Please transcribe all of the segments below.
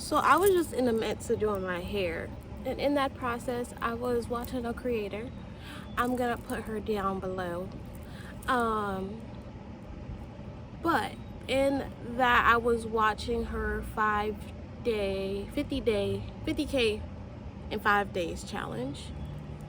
So I was just in the midst of doing my hair, and in that process I was watching a creator. I'm gonna put her down below. um but in that I was watching her 5-day 50k in 5 days challenge,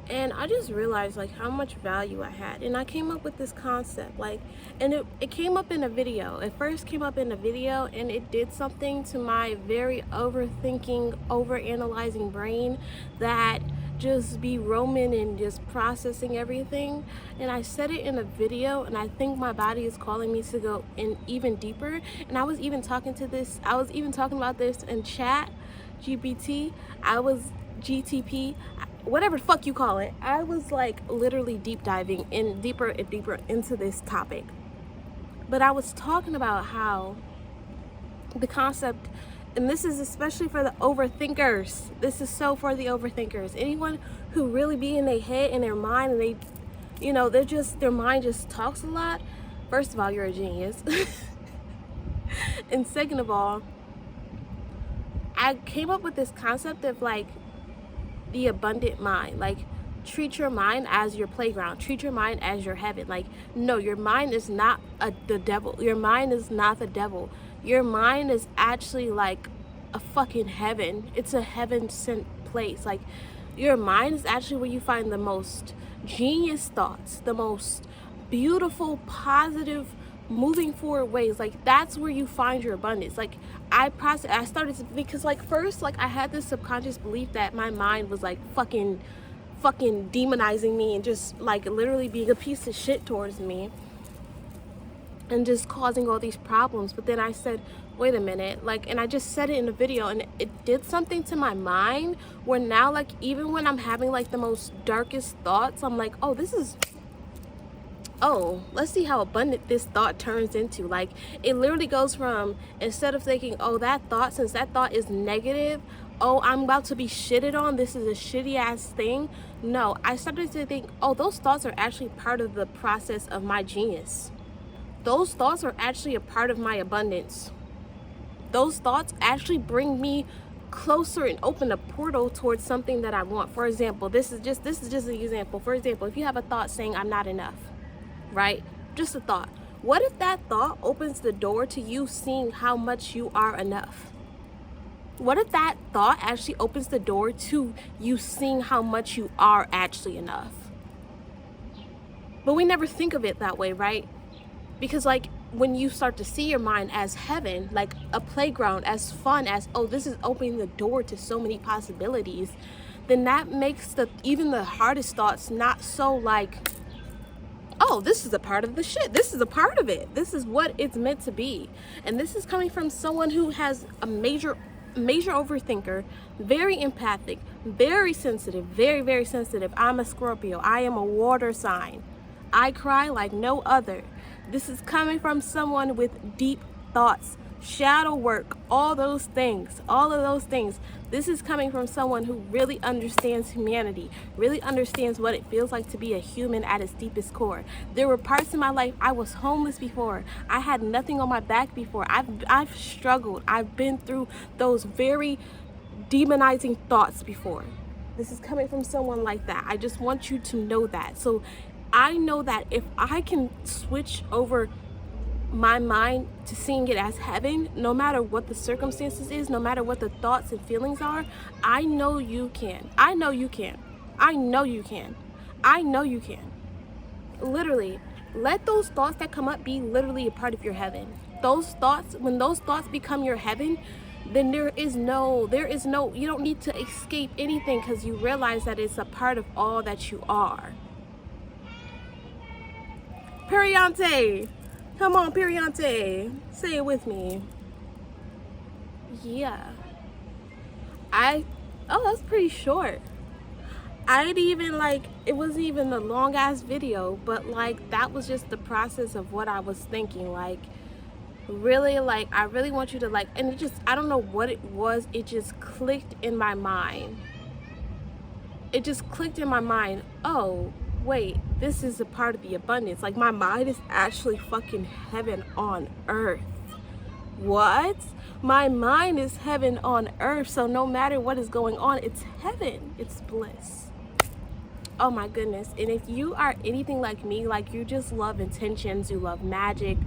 and I just realized like how much value I had, and I came up with this concept, like, and it came up in a video. It first came up in a video, and it did something to my very overthinking, overanalyzing brain that just be roaming and just processing everything. And I said it in a video, and I think my body is calling me to go in even deeper. And I was even talking about this in chat GPT. I was GTP, whatever the fuck you call it. I was like literally deep diving in deeper and deeper into this topic. But I was talking about how the concept, and this is especially for the overthinkers. This is so for the overthinkers. Anyone who really be in their head, in their mind, and they, their mind just talks a lot. First of all, you're a genius. And second of all, I came up with this concept of like the abundant mind. Like, treat your mind as your playground, treat your mind as your heaven. Like, no, your mind is not the devil. Your mind is not the devil. Your mind is actually like a fucking heaven. It's a heaven sent place. Like, your mind is actually where you find the most genius thoughts, the most beautiful, positive, moving forward ways. Like, that's where you find your abundance. Like, I started to, because like first, like, I had this subconscious belief that my mind was like fucking demonizing me and just like literally being a piece of shit towards me and just causing all these problems. But then I said, wait a minute, like, and I just said it in a video, and it did something to my mind where now, like, even when I'm having like the most darkest thoughts, I'm like, let's see how abundant this thought turns into. Like, it literally goes from, instead of thinking, since that thought is negative, I'm about to be shitted on, this is a shitty ass thing. No, I started to think, those thoughts are actually part of the process of my genius. Those thoughts are actually a part of my abundance. Those thoughts actually bring me closer and open a portal towards something that I want. For example, this is just an example. For example, if you have a thought saying I'm not enough, right? Just a thought. What if that thought opens the door to you seeing how much you are enough? What if that thought actually opens the door to you seeing how much you are actually enough? But we never think of it that way, right? Because like, when you start to see your mind as heaven, like a playground, as fun as, this is opening the door to so many possibilities, then that makes even the hardest thoughts not so like, this is a part of the shit. This is a part of it. This is what it's meant to be. And this is coming from someone who has a major overthinker, very empathic, very sensitive, very, very sensitive. I'm a Scorpio. I am a water sign. I cry like no other. This is coming from someone with deep thoughts, shadow work, all of those things. This is coming from someone who really understands humanity, really understands what it feels like to be a human at its deepest core. There were parts in my life, I was homeless before. I had nothing on my back before. I've struggled. I've been through those very demonizing thoughts before. This is coming from someone like that. I just want you to know that. So I know that if I can switch over my mind to seeing it as heaven, no matter what the circumstances is, no matter what the thoughts and feelings are, I know you can. I know you can. I know you can. I know you can. Literally, let those thoughts that come up be literally a part of your heaven. Those thoughts, when those thoughts become your heaven, then there is no, you don't need to escape anything, because you realize that it's a part of all that you are. Periante. Come on, Periante. Say it with me. Yeah. that's pretty short. I'd even it wasn't even a long ass video, but that was just the process of what I was thinking. Really, I really want you to and it just, I don't know what it was, it just clicked in my mind. It just clicked in my mind. Oh, wait, this is a part of the abundance. My mind is actually fucking heaven on earth. What? My mind is heaven on earth, so no matter what is going on, it's heaven, it's bliss. Oh my goodness. And if you are anything like me, like you just love intentions, you love magic.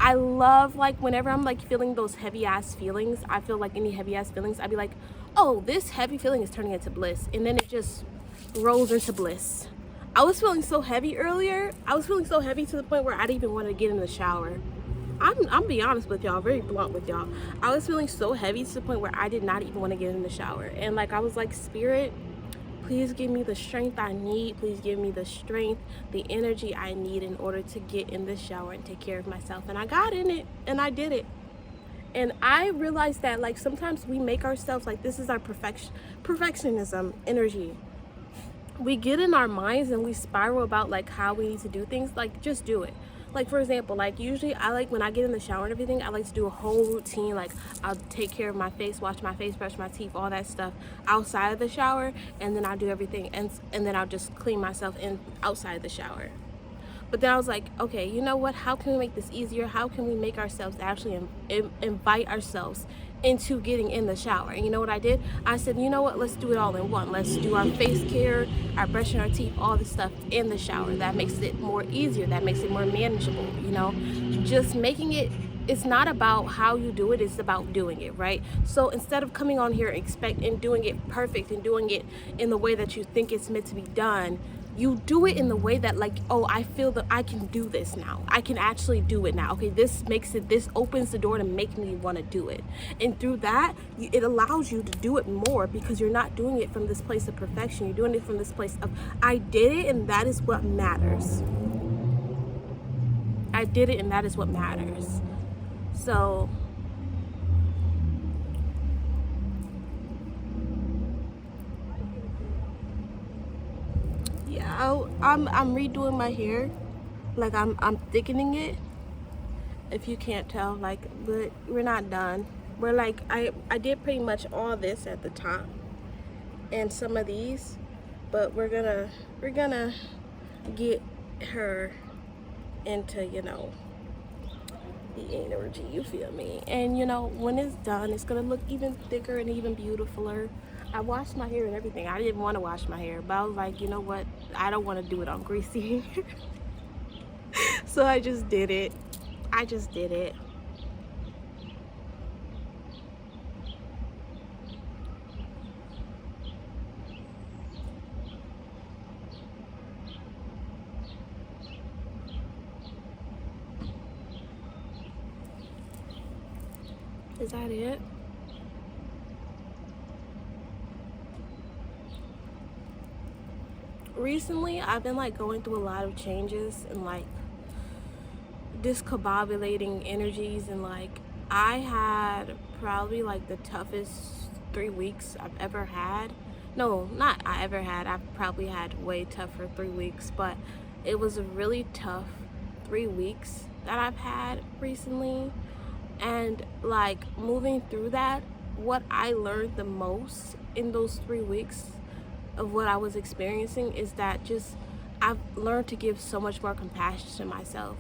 I love, like, whenever I'm like feeling those heavy ass feelings, I feel like any heavy ass feelings, I'd be like, oh, this heavy feeling is turning into bliss. And then it just rolls into bliss. I was feeling so heavy earlier. I was feeling so heavy to the point where I didn't even want to get in the shower. I'm being honest with y'all, very blunt with y'all. I was feeling so heavy to the point where I did not even want to get in the shower. And like, I was like, Spirit, please give me the strength I need. Please give me the strength, the energy I need in order to get in the shower and take care of myself. And I got in it and I did it. And I realized that, like, sometimes we make ourselves, like, this is our perfectionism energy. We get in our minds and we spiral about like how we need to do things. Like, just do it. Like, for example, like, usually I like, when I get in the shower and everything, I like to do a whole routine. Like, I'll take care of my face, wash my face, brush my teeth, all that stuff outside of the shower, and then I'll do everything, and then I'll just clean myself in outside the shower. But then I was like, okay, you know what? How can we make this easier? How can we make ourselves actually invite ourselves into getting in the shower? And you know what I did? I said, you know what? Let's do it all in one. Let's do our face care, our brushing our teeth, all this stuff in the shower. That makes it more easier. That makes it more manageable, you know? Just making it, it's not about how you do it, it's about doing it, right? So instead of coming on here and doing it perfect and doing it in the way that you think it's meant to be done, you do it in the way that, like, oh, I feel that I can do this now. I can actually do it now. Okay, this opens the door to make me want to do it. And through that, it allows you to do it more, because you're not doing it from this place of perfection. You're doing it from this place of, I did it and that is what matters. I did it and that is what matters. So yeah, I'm redoing my hair. Like, I'm thickening it, if you can't tell, like, but we're not done. We're like, I did pretty much all this at the top and some of these, but we're gonna get her into, you know, the energy, you feel me? And you know, when it's done, it's gonna look even thicker and even beautifuler. I washed my hair and everything. I didn't want to wash my hair, but I was like, you know what? I don't want to do it on greasy hair. So I just did it. I just did it. Is that it? Recently, I've been like going through a lot of changes and like discombobulating energies, and like I had probably like the toughest 3 weeks I've ever had. No, not I ever had. I've probably had way tougher 3 weeks, but it was a really tough 3 weeks that I've had recently. And like, moving through that, what I learned the most in those 3 weeks of what I was experiencing is that just I've learned to give so much more compassion to myself.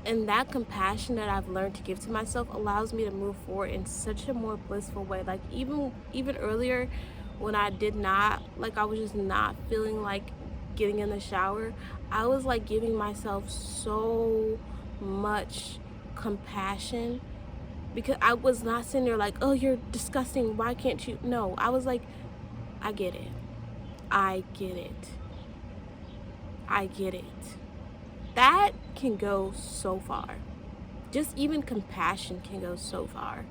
And that compassion that I've learned to give to myself allows me to move forward in such a more blissful way. Like, even earlier, when I did not, like, I was just not feeling like getting in the shower, I was like giving myself so much compassion, because I was not sitting there like, oh, you're disgusting, why can't you? No, I was like, I get it. I get it. I get it. That can go so far. Just even compassion can go so far.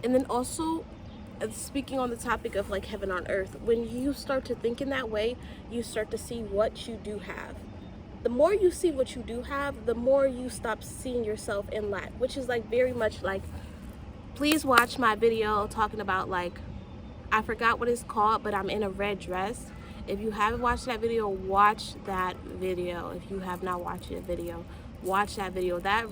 And then also, speaking on the topic of like heaven on earth, when you start to think in that way, you start to see what you do have. The more you see what you do have, the more you stop seeing yourself in lack, which is like very much like, please watch my video talking about, like, I forgot what it's called, but I'm in a red dress. If you haven't watched that video, watch that video. If you have not watched the video, watch that video. That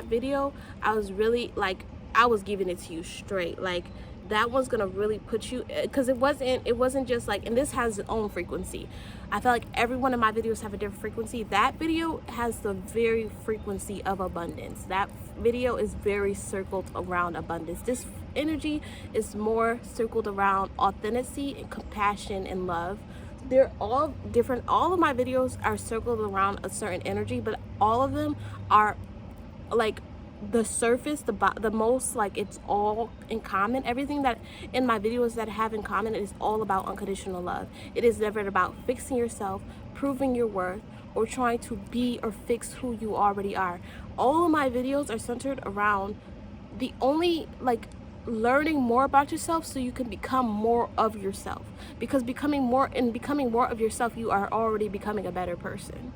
video, I was really like, I was giving it to you straight. Like, that one's gonna really put you, because it wasn't just like, and this has its own frequency. I feel like every one of my videos have a different frequency. That video has the very frequency of abundance. That video is very circled around abundance. This energy is more circled around authenticity and compassion and love. They're all different. All of my videos are circled around a certain energy, but all of them are like the surface, the most, like, it's all in common. Everything that in my videos that have in common is all about unconditional love. It is never about fixing yourself, proving your worth, or trying to be or fix who you already are. All of my videos are centered around the only, like, learning more about yourself so you can become more of yourself, because becoming more of yourself, you are already becoming a better person.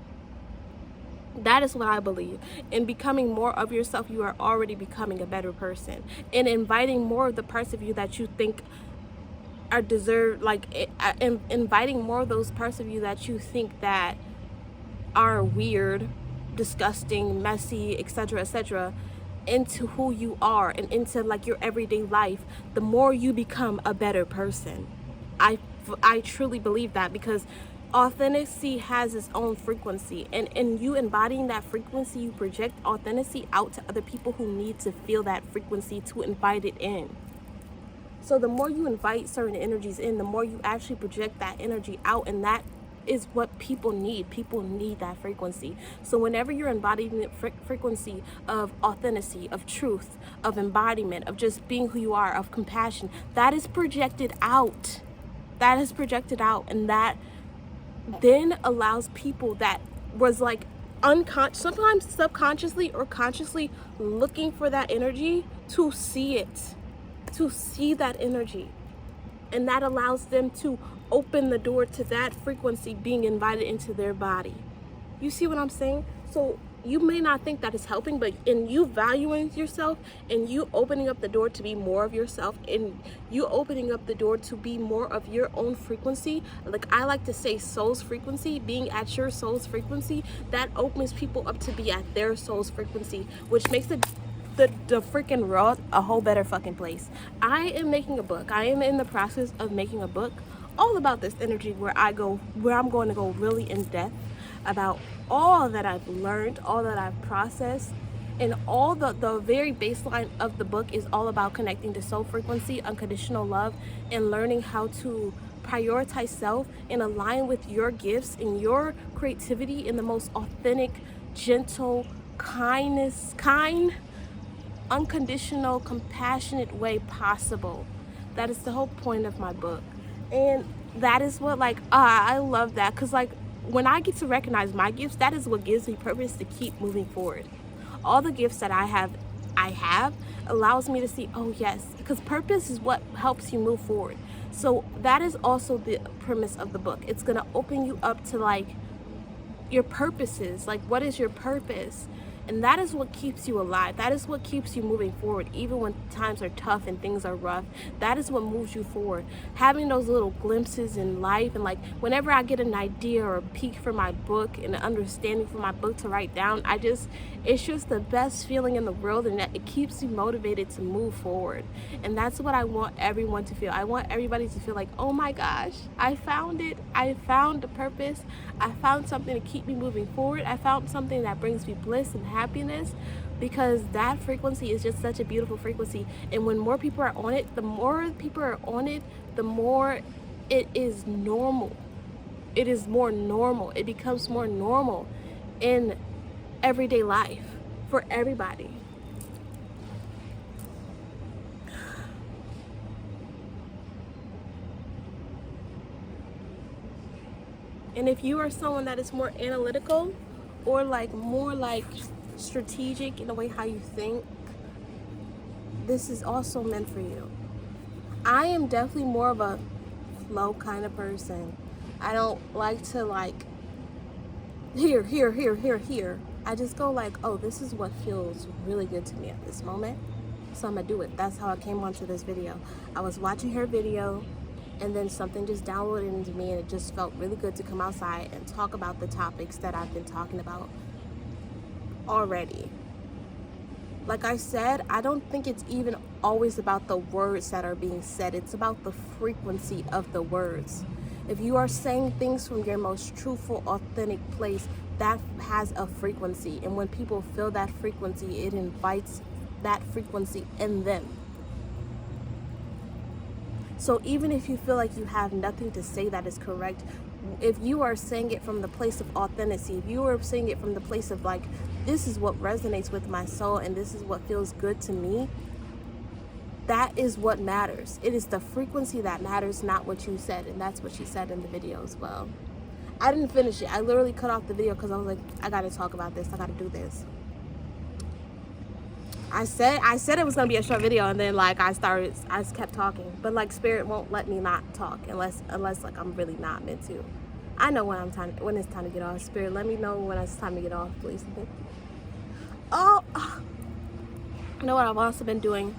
That is what I believe. In becoming more of yourself, you are already becoming a better person. In inviting more of the parts of you that you think are deserved, like inviting more of those parts of you that you think that are weird, disgusting, messy, etc., into who you are and into like your everyday life, the more you become a better person. I truly believe that, because authenticity has its own frequency, and in you embodying that frequency, you project authenticity out to other people who need to feel that frequency to invite it in. So the more you invite certain energies in, the more you actually project that energy out, and that is what people need. People need that frequency. So whenever you're embodying the frequency of authenticity, of truth, of embodiment, of just being who you are, of compassion, that is projected out. That is projected out, and that then allows people that was like sometimes subconsciously or consciously looking for that energy to see it, to see that energy. And that allows them to open the door to that frequency being invited into their body. You see what I'm saying? So you may not think that is helping, but in you valuing yourself and you opening up the door to be more of yourself, and you opening up the door to be more of your own frequency, like I like to say soul's frequency, being at your soul's frequency, that opens people up to be at their soul's frequency, which makes the freaking world a whole better fucking place. I am making a book. I am in the process of making a book all about this energy, where I'm going to go really in depth about all that I've learned, all that I've processed, and all the very baseline of the book is all about connecting to soul frequency, unconditional love, and learning how to prioritize self and align with your gifts and your creativity in the most authentic, gentle, kind, unconditional, compassionate way possible. That is the whole point of my book. And that is what, like, I love that, because like when I get to recognize my gifts, that is what gives me purpose to keep moving forward. All the gifts that I have allows me to see, oh yes, because purpose is what helps you move forward. So that is also the premise of the book. It's gonna open you up to like your purposes, like what is your purpose? And that is what keeps you alive. That is what keeps you moving forward, even when times are tough and things are rough. That is what moves you forward. Having those little glimpses in life, and like whenever I get an idea or a peek for my book and an understanding for my book to write down, it's just the best feeling in the world, and that it keeps you motivated to move forward. And that's what I want everyone to feel. I want everybody to feel like, oh my gosh, I found it. I found a purpose. I found something to keep me moving forward. I found something that brings me bliss and happiness, because that frequency is just such a beautiful frequency. And when more people are on it, the more it is normal. It is more normal. It becomes more normal in everyday life for everybody. And if you are someone that is more analytical, or like more like strategic in the way how you think, this is also meant for you. I am definitely more of a flow kind of person. I don't like to like here. I just go like, oh, this is what feels really good to me at this moment, so I'm gonna do it. That's how I came onto this video. I was watching her video, and then something just downloaded into me, and it just felt really good to come outside and talk about the topics that I've been talking about already. Like I said, I don't think it's even always about the words that are being said. It's about the frequency of the words. If you are saying things from your most truthful, authentic place, that has a frequency. And when people feel that frequency, it invites that frequency in them. So even if you feel like you have nothing to say that is correct, if you are saying it from the place of authenticity, if you are saying it from the place of like, this is what resonates with my soul and this is what feels good to me, that is what matters. It is the frequency that matters, not what you said. And that's what she said in the video as well. I didn't finish it. I literally cut off the video because I was like, I gotta talk about this. I gotta do this. I said it was gonna be a short video, and then like I just kept talking. But like Spirit won't let me not talk unless like I'm really not meant to. I know when it's time to get off. Spirit, let me know when it's time to get off, please. Oh, you know what I've also been doing?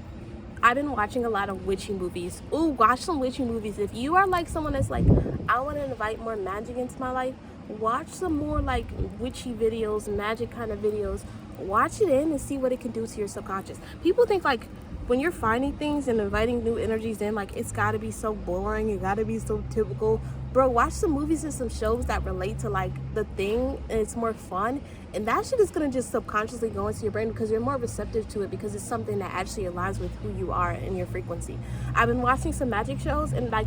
I've been watching a lot of witchy movies. Ooh, watch some witchy movies. If you are like someone that's like, I want to invite more magic into my life, watch some more like witchy videos, magic kind of videos. Watch it in and see what it can do to your subconscious. People think like when you're finding things and inviting new energies in, like it's got to be so boring, it got to be so typical. Bro, watch some movies and some shows that relate to like the thing, and it's more fun, and that shit is gonna just subconsciously go into your brain because you're more receptive to it, because it's something that actually aligns with who you are and your frequency. I've been watching some magic shows, and like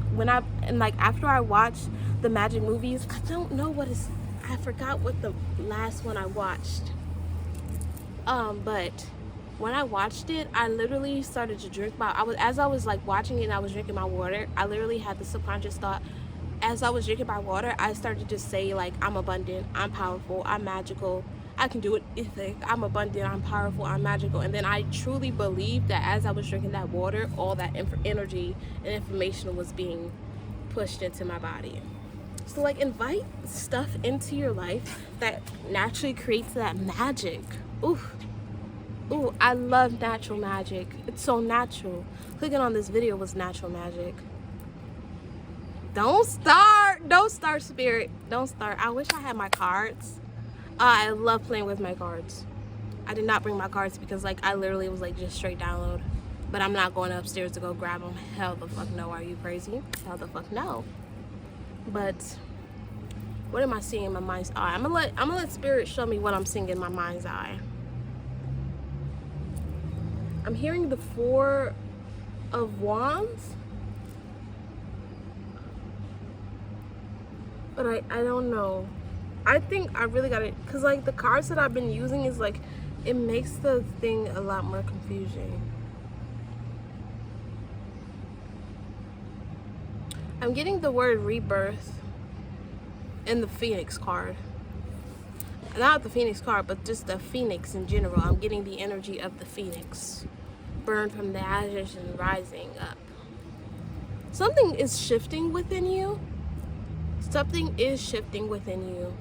after I watched the magic movies, I don't know I forgot what the last one I watched. But when I watched it, I literally started to drink as I was like watching it and I was drinking my water, I literally had the subconscious thought, as I was drinking my water, I started to just say like, I'm abundant, I'm powerful, I'm magical, I can do anything, I'm abundant, I'm powerful, I'm magical. And then I truly believed that as I was drinking that water, all that energy and information was being pushed into my body. So like invite stuff into your life that naturally creates that magic. Ooh, I love natural magic. It's so natural. Clicking on this video was natural magic. Don't start, Spirit. Don't start. I wish I had my cards. I love playing with my cards. I did not bring my cards because like I literally was like just straight download. But I'm not going upstairs to go grab them. Hell the fuck no. Are you crazy? Hell the fuck no. But what am I seeing in my mind's eye? I'm gonna let Spirit show me what I'm seeing in my mind's eye. I'm hearing the 4 of Wands. But I don't know. I think I really got it, because like the cards that I've been using is like, it makes the thing a lot more confusing. I'm getting the word rebirth in the Phoenix card. Not the Phoenix card, but just the Phoenix in general. I'm getting the energy of the Phoenix. Burned from the ashes and rising up. Something is shifting within you. Something is shifting within you.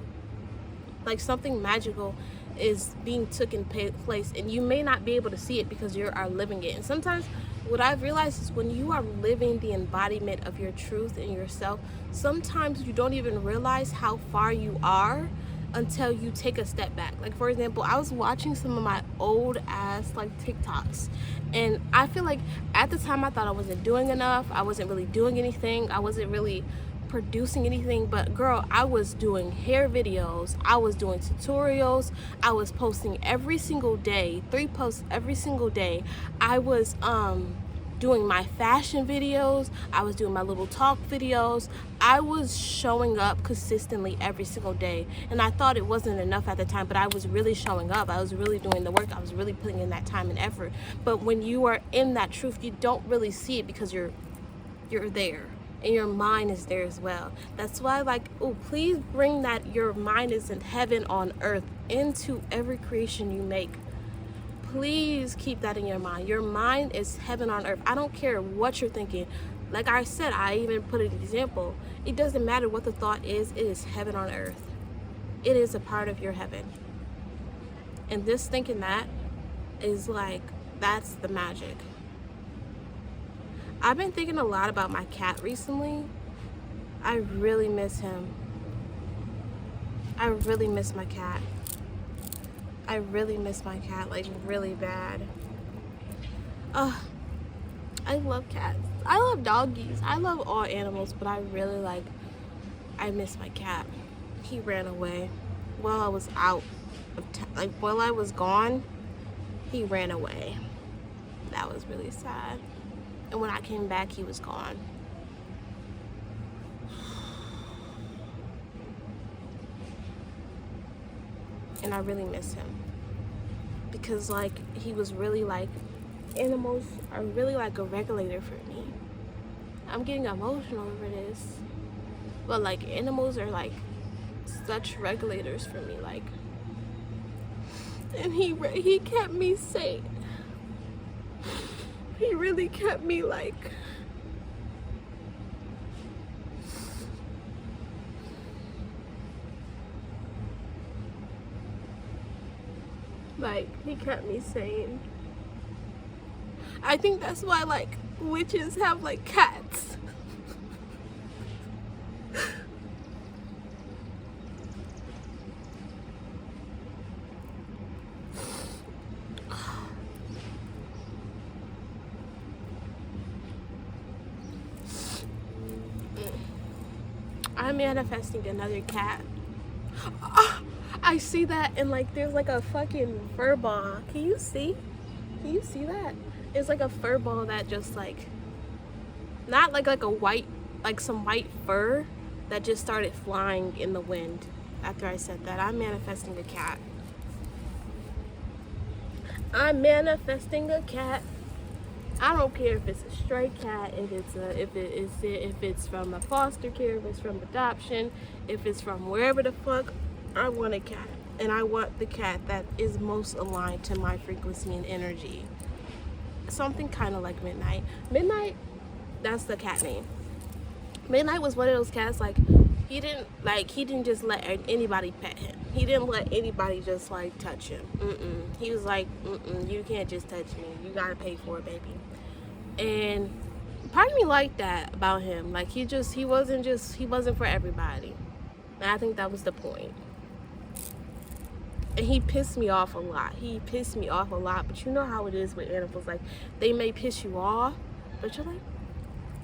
Like something magical is being taken place, and you may not be able to see it because you are living it. And sometimes what I've realized is when you are living the embodiment of your truth and yourself, sometimes you don't even realize how far you are until you take a step back. Like for example, I was watching some of my old ass like TikToks, and I feel like at the time I thought I wasn't doing enough. I wasn't really doing anything. I wasn't really producing anything. But girl, I was doing hair videos, I was doing tutorials, I was posting every single day, 3 posts every single day. I was doing my fashion videos, I was doing my little talk videos. I was showing up consistently every single day, and I thought it wasn't enough at the time, but I was really showing up. I was really doing the work. I was really putting in that time and effort. But when you are in that truth, you don't really see it because you're there, and your mind is there as well. That's why, like, oh, please bring that your mind is in heaven on earth into every creation you make. Please keep that in your mind. Your mind is heaven on earth. I don't care what you're thinking. Like I said, I even put an example. It doesn't matter what the thought is. It is heaven on earth. It is a part of your heaven. And this thinking that is like, that's the magic. I've been thinking a lot about my cat recently. I really miss him. I really miss my cat. I really miss my cat, like really bad. I love cats. I love doggies. I love all animals, but I really I miss my cat. He ran away while I was out of like while I was gone. He ran away. That was really sad. And when I came back, he was gone. And I really miss him because like he was really like, animals are really like a regulator for me. I'm getting emotional over this, but like animals are like such regulators for me, like, and he kept me safe. He really kept me like he kept me sane. I think that's why like witches have like cats. I'm manifesting another cat. I see that, and like there's like a fucking fur ball. Can you see? Can you see that? It's like a fur ball that just like, not like a white, like some white fur that just started flying in the wind after I said that. I'm manifesting a cat. I'm manifesting a cat. I don't care if it's a stray cat, if it's from a foster care, if it's from adoption, if it's from wherever the fuck. I want a cat, and I want the cat that is most aligned to my frequency and energy. Something kind of like Midnight. Midnight, that's the cat name. Midnight was one of those cats like he didn't just let anybody pet him. He didn't let anybody just like touch him. He was like, you can't just touch me. You gotta pay for it, baby. And part of me liked that about him. Like he wasn't for everybody. And I think that was the point. And he pissed me off a lot. But you know how it is with animals. Like, they may piss you off, but you're like,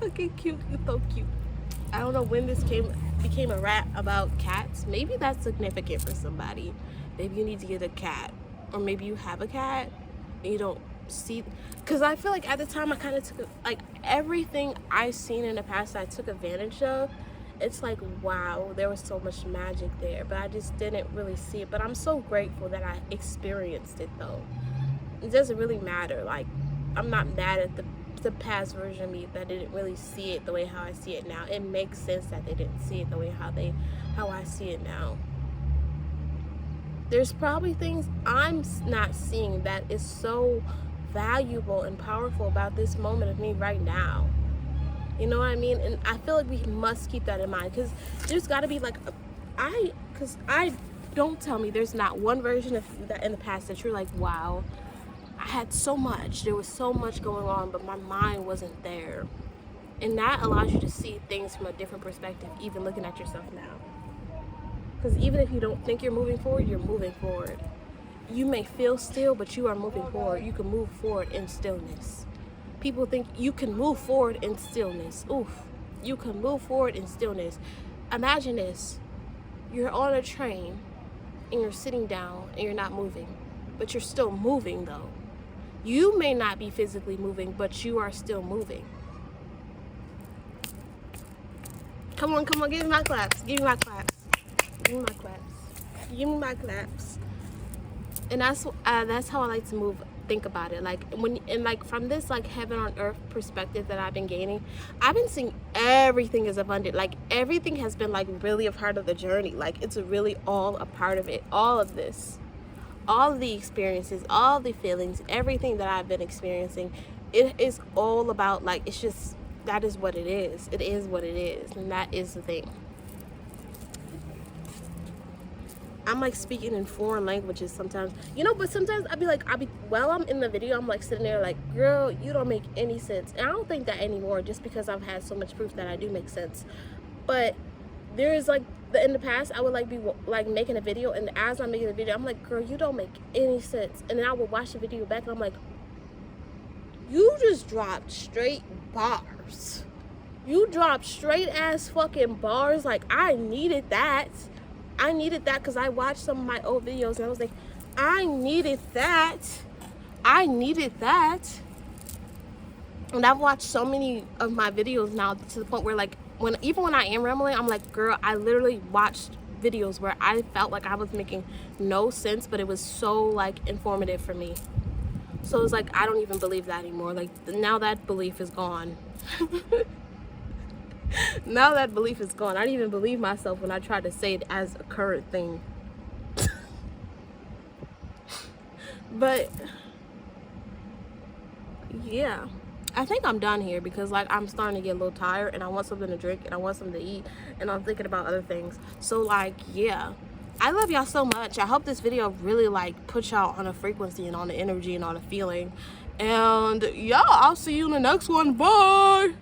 fucking cute. You're so cute. I don't know when this became a rap about cats. Maybe that's significant for somebody. Maybe you need to get a cat. Or maybe you have a cat and you don't see. Because I feel like at the time I kind of took, like, everything I seen in the past I took advantage of. It's like, wow, there was so much magic there, but I just didn't really see it. But I'm so grateful that I experienced it, though. It doesn't really matter. Like, I'm not mad at the past version of me that didn't really see it the way how I see it now. It makes sense that they didn't see it the way how I see it now. There's probably things I'm not seeing that is so valuable and powerful about this moment of me right now. You know what I mean? And I feel like we must keep that in mind, because there's got to be like don't tell me there's not one version of that in the past that you're like, wow, I had so much, there was so much going on, but my mind wasn't there. And that allows you to see things from a different perspective, even looking at yourself now. Because even if you don't think you're moving forward, you're moving forward. You may feel still, but you are moving forward. You can move forward in stillness. People think you can move forward in stillness. Oof. You can move forward in stillness. Imagine this. You're on a train and you're sitting down and you're not moving, but you're still moving though. You may not be physically moving, but you are still moving. Come on, give me my claps. Give me my claps. Give me my claps. Give me my claps. And that's how I like to move. Think about it, like from this like heaven on earth perspective that I've been gaining, I've been seeing everything is abundant. Like everything has been like really a part of the journey. Like it's really all a part of it. All of this, all of the experiences, all the feelings, everything that I've been experiencing, it is all about like, it's just, that is what it is. It is what it is, and that is the thing. I'm like speaking in foreign languages sometimes, you know, but sometimes while I'm in the video, I'm like sitting there like, girl, you don't make any sense. And I don't think that anymore, just because I've had so much proof that I do make sense. But there's like in the past, I would like be like making a video, and as I'm making a video, I'm like, girl, you don't make any sense. And then I would watch the video back, and I'm like, you just dropped straight bars. You dropped straight ass fucking bars. Like, I needed that. I needed that because I watched some of my old videos, and I was like, I needed that. I needed that. And I've watched so many of my videos now to the point where, like, even when I am rambling, I'm like, girl, I literally watched videos where I felt like I was making no sense, but it was so like informative for me. So it's like, I don't even believe that anymore. Like, now that belief is gone. Now that belief is gone. I don't even believe myself when I try to say it as a current thing. But yeah, I think I'm done here because, like, I'm starting to get a little tired, and I want something to drink, and I want something to eat, and I'm thinking about other things. So, like, yeah, I love y'all so much. I hope this video really, like, puts y'all on a frequency and on the energy and on a feeling. And yeah, I'll see you in the next one. Bye.